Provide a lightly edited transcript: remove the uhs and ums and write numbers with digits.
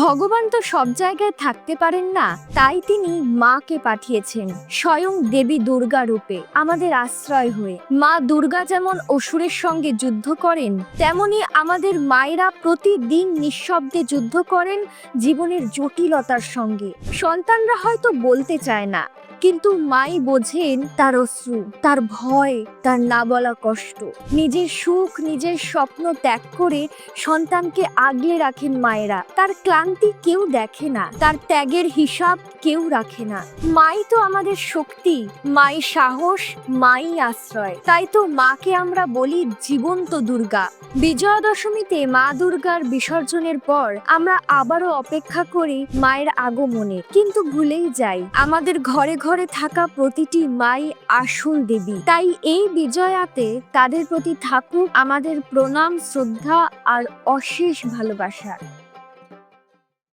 ভগবান তো সব জায়গায় থাকতে পারেন না, তাই তিনি মাকে পাঠিয়েছেন স্বয়ং দেবী দুর্গা রূপে আমাদের আশ্রয় হয়ে। মা দুর্গা যেমন অসুরের সঙ্গে যুদ্ধ করেন, তেমনি আমাদের মায়েরা প্রতিদিন নিঃশব্দে যুদ্ধ করেন জীবনের জটিলতার সঙ্গে। সন্তানরা হয়তো বলতে চায় না, কিন্তু মাই বোঝেন তার অশ্রু, তার ভয়, তার না বলা কষ্ট। নিজের সুখ, নিজের স্বপ্ন ত্যাগ করে সন্তানকে আগলে রাখেন মায়েরা। তার ক্লান্তি কেউ দেখে না, তার ত্যাগের হিসাব কেউ রাখে না। মাই তো আমাদের শক্তি, মাই সাহস, মাই আশ্রয়। তাই তো মাকে আমরা বলি জীবন্ত দুর্গা। বিজয়া দশমীতে মা দুর্গার বিসর্জনের পর আমরা আবারও অপেক্ষা করি মায়ের আগমনে, কিন্তু ভুলেই যাই আমাদের ঘরে ঘরে থাকা প্রতিটি মাই আসল দেবী। তাই এই বিজয়াতে তাদের প্রতি থাকুক আমাদের প্রণাম, শ্রদ্ধা আর অশেষ ভালোবাসা।